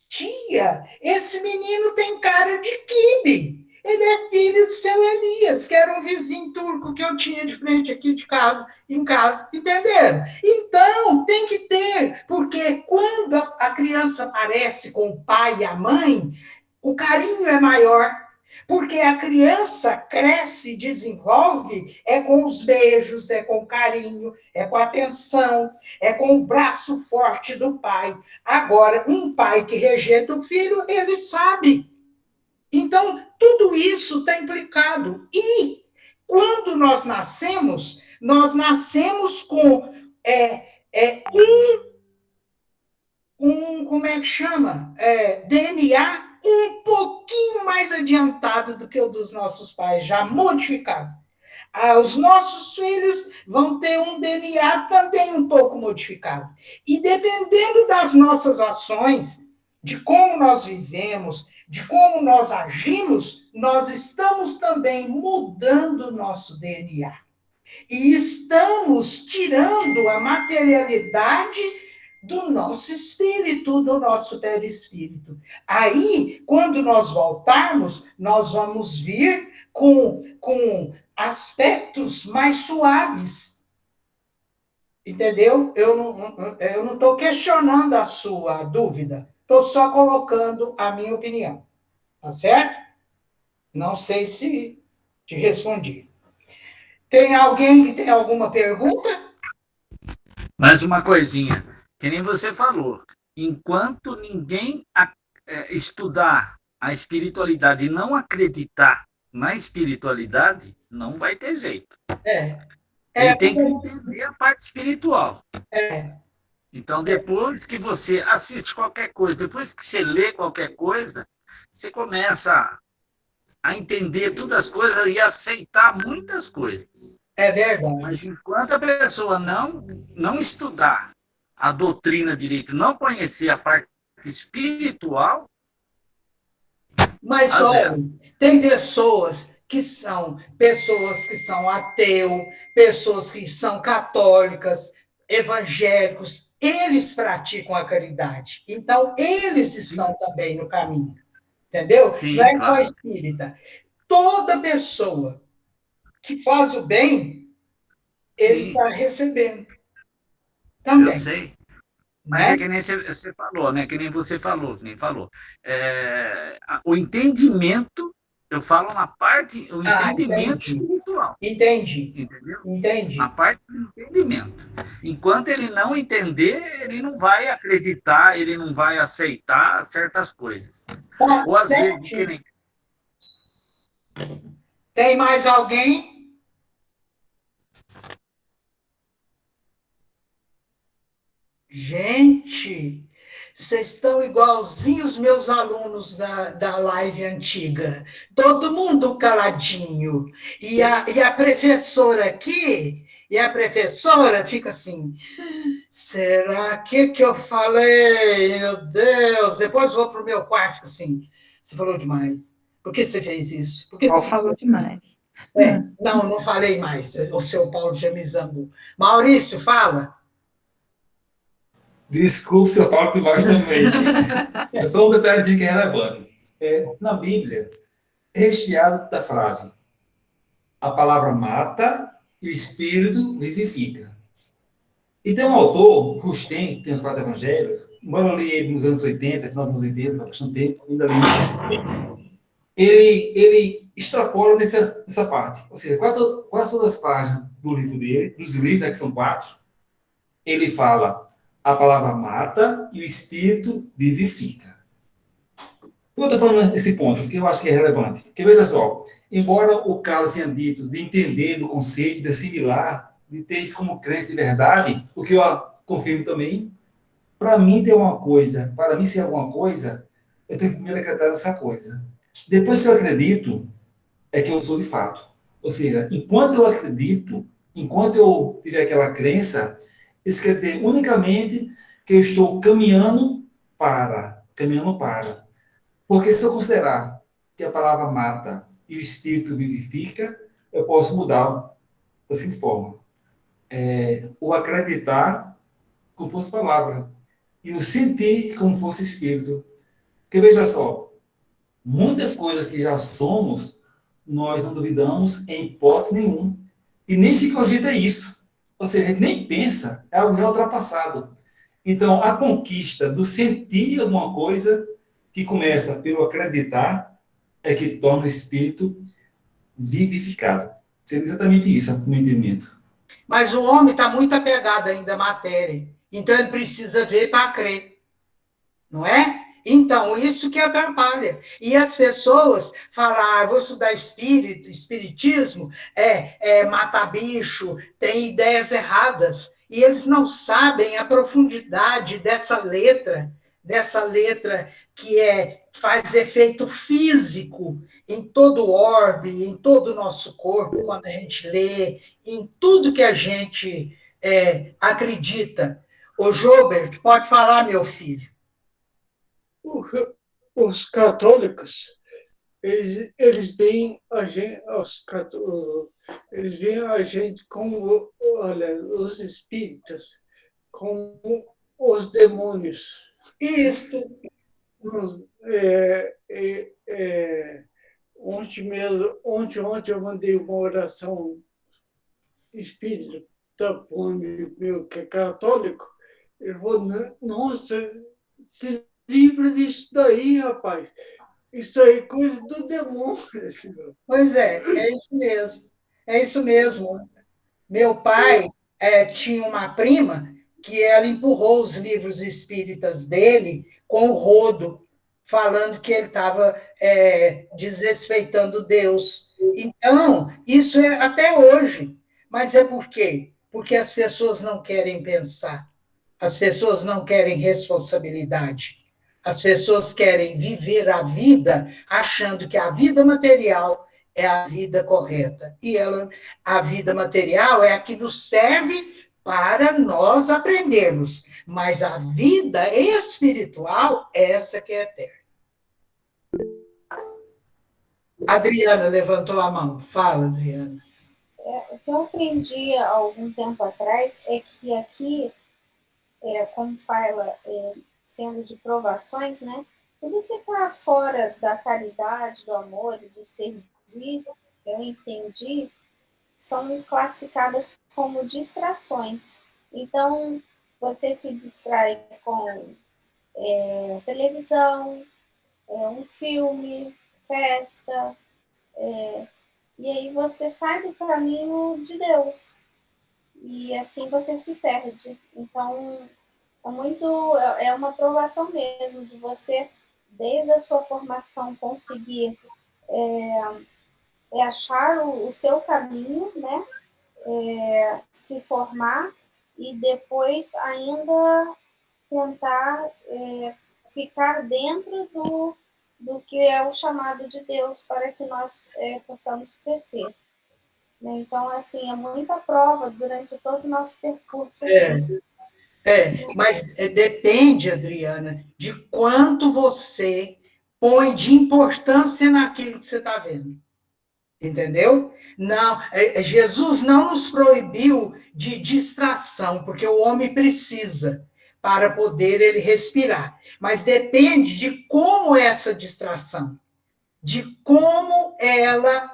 tia, esse menino tem cara de quibe. Ele é filho do seu Elias, que era um vizinho turco que eu tinha de frente aqui de casa, em casa, entenderam? Então, tem que ter, porque quando a criança aparece com o pai e a mãe, o carinho é maior, porque a criança cresce e desenvolve com os beijos, com o carinho, com a atenção, com o braço forte do pai. Agora, um pai que rejeita o filho, ele sabe. Então, tudo isso está implicado. E quando nós nascemos com como é que chama? DNA um pouquinho mais adiantado do que o dos nossos pais, já modificado. Os nossos filhos vão ter um DNA também um pouco modificado. E dependendo das nossas ações, de como nós vivemos, de como nós agimos, nós estamos também mudando o nosso DNA. E estamos tirando a materialidade do nosso espírito, do nosso perispírito. Aí, quando nós voltarmos, nós vamos vir com aspectos mais suaves. Entendeu? Eu não estou questionando a sua dúvida, estou só colocando a minha opinião. Tá certo? Não sei se te respondi. Tem alguém que tem alguma pergunta? Mais uma coisinha, que nem você falou, enquanto ninguém estudar a espiritualidade e não acreditar na espiritualidade, não vai ter jeito. Ele tem que entender a parte espiritual. Então, depois que você assiste qualquer coisa, depois que você lê qualquer coisa, você começa a entender todas as coisas e aceitar muitas coisas. É verdade. Mas enquanto a pessoa não estudar a doutrina direito, não conhecer a parte espiritual... Mas, olha, tem pessoas que são ateus, pessoas que são católicas, evangélicos, eles praticam a caridade. Então, eles estão também no caminho. Entendeu? Sim, não é só espírita. Toda pessoa que faz o bem, ele está recebendo. Também. Eu sei. Mas é que nem você falou, né? Que nem você falou, o entendimento, eu falo na parte, o entendimento espiritual. Entendi. Entendeu? Entendi. A parte do entendimento. Enquanto ele não entender, ele não vai acreditar, ele não vai aceitar certas coisas. Ou às vezes... Tem mais alguém? Gente, vocês estão igualzinhos os meus alunos da live antiga. Todo mundo caladinho. E a professora aqui, fica assim, será que eu falei? Meu Deus, depois vou para o meu quarto, fica assim, você falou demais. Por que você fez isso? Por que você falou demais? Não falei mais. O seu Paulo já me zangou. Maurício, fala. Desculpe, seu Paulo, que baixo também. É só um detalhezinho que é relevante. Na Bíblia, é recheado da frase: a palavra mata e o espírito vivifica. E tem um autor, Rustem, que tem os 4 evangelhos, embora eu li ele nos anos 80, final dos anos 80, faz bastante tempo, ainda li muito. Ele extrapola nessa parte. Ou seja, quase todas as páginas do livro dele, dos livros, que são 4, ele fala: a palavra mata e o espírito vivifica. Por que eu estou falando nesse ponto? Porque eu acho que é relevante. Porque veja só, embora o Carlos tenha dito de entender do conceito, de assimilar, de ter isso como crença de verdade, o que eu confirmo também, para mim ter uma coisa, para mim ser alguma coisa, eu tenho que primeiro acreditar nessa coisa. Depois, se eu acredito, é que eu sou de fato. Ou seja, enquanto eu acredito, enquanto eu tiver aquela crença, isso quer dizer unicamente que eu estou caminhando para. Porque se eu considerar que a palavra mata e o espírito vivifica, eu posso mudar da seguinte forma. O acreditar como fosse palavra e o sentir como fosse espírito. Porque veja só, muitas coisas que já somos, nós não duvidamos em hipótese nenhuma. E nem se cogita isso. Ou seja, a gente nem pensa, é algo já ultrapassado. Então, a conquista do sentir alguma coisa, que começa pelo acreditar, é que torna o espírito vivificado. Seria exatamente isso, o meu entendimento. Mas o homem está muito apegado ainda à matéria. Então, ele precisa ver para crer. Não é? Então, isso que atrapalha. E as pessoas falam, vou estudar espiritismo, matar bicho, tem ideias erradas. E eles não sabem a profundidade dessa letra que faz efeito físico em todo o orbe, em todo o nosso corpo, quando a gente lê, em tudo que a gente acredita. Ô, Joubert, pode falar, meu filho. Os católicos, eles veem a gente, eles veem a gente como, olha, os espíritas, como os demônios. Isso. Ontem eu mandei uma oração espírita para um amigo meu que é católico. Ele falou, nossa, se livra disso daí, rapaz. Isso aí é coisa do demônio. Pois é isso mesmo. É isso mesmo. Meu pai tinha uma prima que ela empurrou os livros espíritas dele com o rodo, falando que ele estava desrespeitando Deus. Então, isso é até hoje. Mas é por quê? Porque as pessoas não querem pensar, as pessoas não querem responsabilidade, as pessoas querem viver a vida achando que a vida material é a vida correta. E a vida material é a que nos serve para nós aprendermos. Mas a vida espiritual, essa que é eterna. Adriana levantou a mão. Fala, Adriana. O que eu aprendi há algum tempo atrás é que aqui, como fala, sendo de provações, né? Tudo que está fora da caridade, do amor e do servir, eu entendi, são classificadas como distrações. Então, você se distrai com televisão, um filme, festa, e aí você sai do caminho de Deus. E assim você se perde. Então, é uma provação mesmo de você, desde a sua formação, conseguir achar o seu caminho, né? Se formar e depois ainda tentar ficar dentro do que é o chamado de Deus para que nós possamos crescer. Então, assim, é muita prova durante todo o nosso percurso. Mas depende, Adriana, de quanto você põe de importância naquilo que você está vendo. Entendeu? Não, Jesus não nos proibiu de distração, porque o homem precisa para poder ele respirar. Mas depende de como é essa distração, de como ela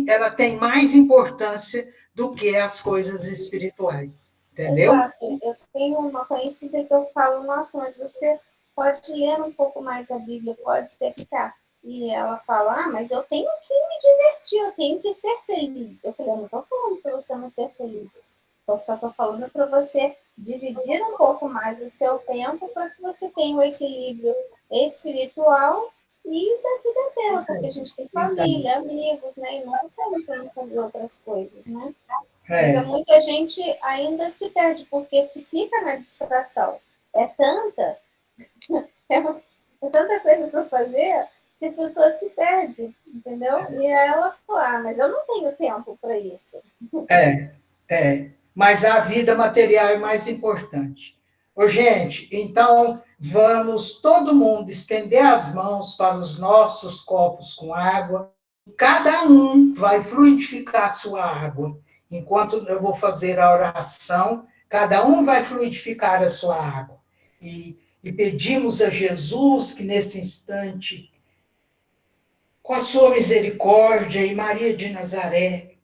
ela tem mais importância do que as coisas espirituais. Entendeu? Exato. Eu tenho uma conhecida que eu falo, nossa, mas você pode ler um pouco mais a Bíblia, pode se ficar. E ela fala, mas eu tenho que me divertir, eu tenho que ser feliz. Eu falei, eu não estou falando para você não ser feliz. Eu só estou falando para você dividir um pouco mais o seu tempo para que você tenha o equilíbrio espiritual e da vida terra, porque a gente tem família, amigos, né? E não estou falando para não fazer outras coisas, né? Mas muita gente ainda se perde, porque se fica na distração, é tanta coisa para fazer, que a pessoa se perde, entendeu? E aí ela fala, mas eu não tenho tempo para isso. Mas a vida material é mais importante. Gente, então vamos todo mundo estender as mãos para os nossos copos com água. Cada um vai fluidificar a sua água. Enquanto eu vou fazer a oração, cada um vai fluidificar a sua água. E pedimos a Jesus que nesse instante, com a sua misericórdia e Maria de Nazaré,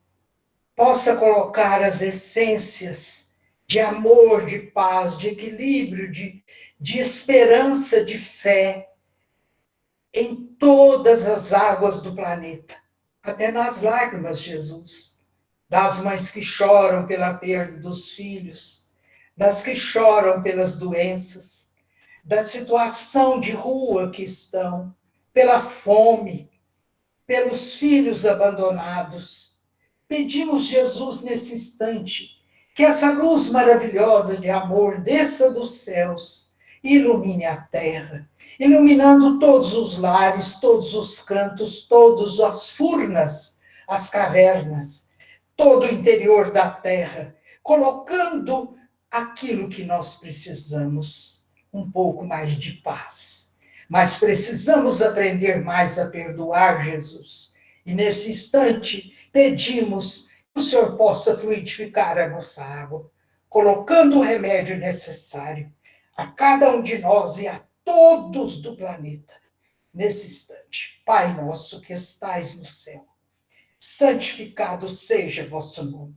possa colocar as essências de amor, de paz, de equilíbrio, de esperança, de fé em todas as águas do planeta, até nas lágrimas, Jesus, das mães que choram pela perda dos filhos, das que choram pelas doenças, da situação de rua que estão, pela fome, pelos filhos abandonados. Pedimos, Jesus, nesse instante, que essa luz maravilhosa de amor desça dos céus e ilumine a terra, iluminando todos os lares, todos os cantos, todas as furnas, as cavernas, todo o interior da terra, colocando aquilo que nós precisamos, um pouco mais de paz. Mas precisamos aprender mais a perdoar, Jesus. E nesse instante, pedimos que o Senhor possa fluidificar a nossa água, colocando o remédio necessário a cada um de nós e a todos do planeta nesse instante. Pai nosso que estais no céu, santificado seja vosso nome.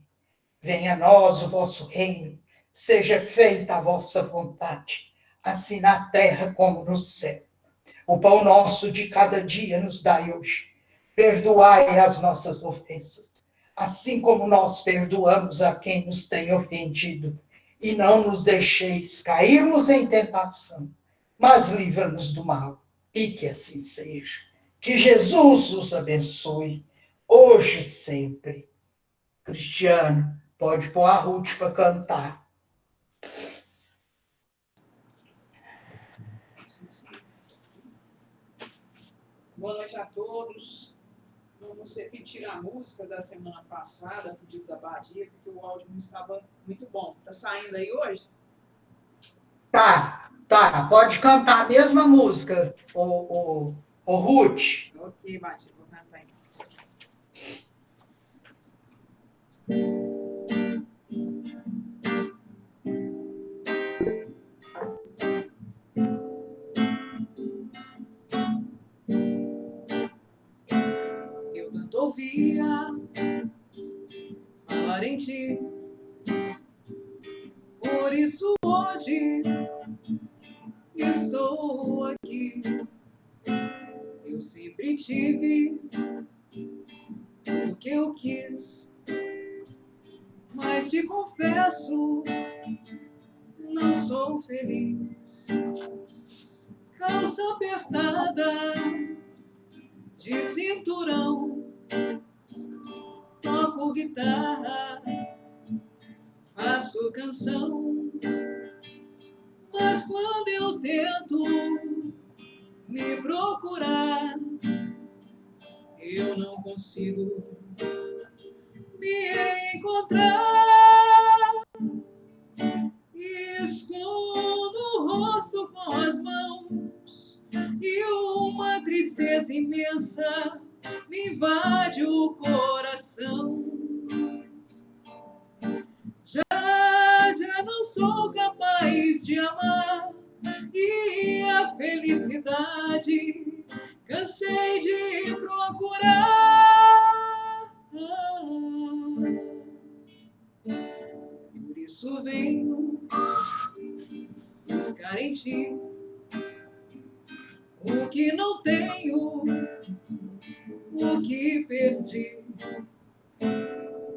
Venha a nós o vosso reino, seja feita a vossa vontade, assim na terra como no céu. O pão nosso de cada dia nos dai hoje. Perdoai as nossas ofensas, assim como nós perdoamos a quem nos tem ofendido. E não nos deixeis cairmos em tentação, mas livra-nos do mal. E que assim seja. Que Jesus os abençoe, hoje e sempre. Cristiano, pode pôr a Ruth para cantar. Boa noite a todos. Vamos repetir a música da semana passada, pedido da Badia, porque o áudio não estava muito bom. Está saindo aí hoje? Tá. Pode cantar a mesma música, o Ruth. Ok, Badia, vou cantar então. Eu tanto ouvia falar em ti, por isso hoje estou aqui. Eu sempre tive o que eu quis, mas te confesso, não sou feliz. Calça apertada, de cinturão, toco guitarra, faço canção, mas quando eu tento me procurar, eu não consigo me encontrar. Escondo o rosto com as mãos e uma tristeza imensa me invade o coração. Já não sou capaz de amar e a felicidade cansei de procurar. Por isso venho buscar em ti o que não tenho, o que perdi.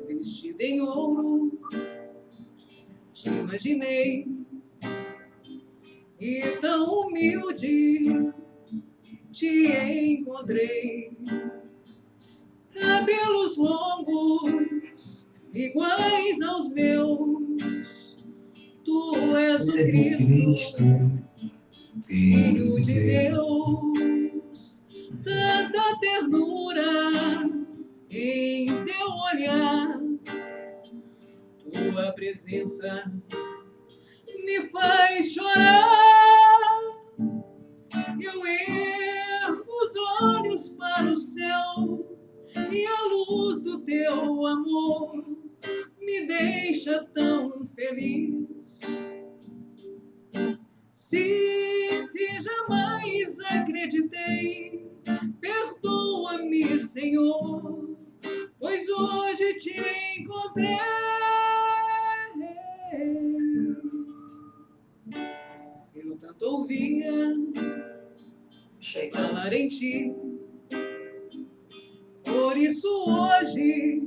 Vestida em ouro, te imaginei, e tão humilde te encontrei. Cabelos longos, iguais aos meus, tu és o Cristo, Filho de Deus. Tanta ternura em teu olhar, tua presença me faz chorar. Eu ergo os olhos para o céu e a luz do teu amor me deixa tão feliz. Se jamais acreditei, perdoa-me, Senhor, pois hoje te encontrei. Eu tanto ouvia falar em ti, por isso hoje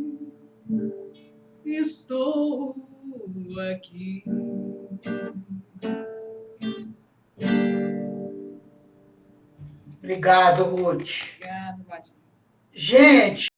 estou aqui. Obrigado, Ruth. Obrigada, Badia. Gente,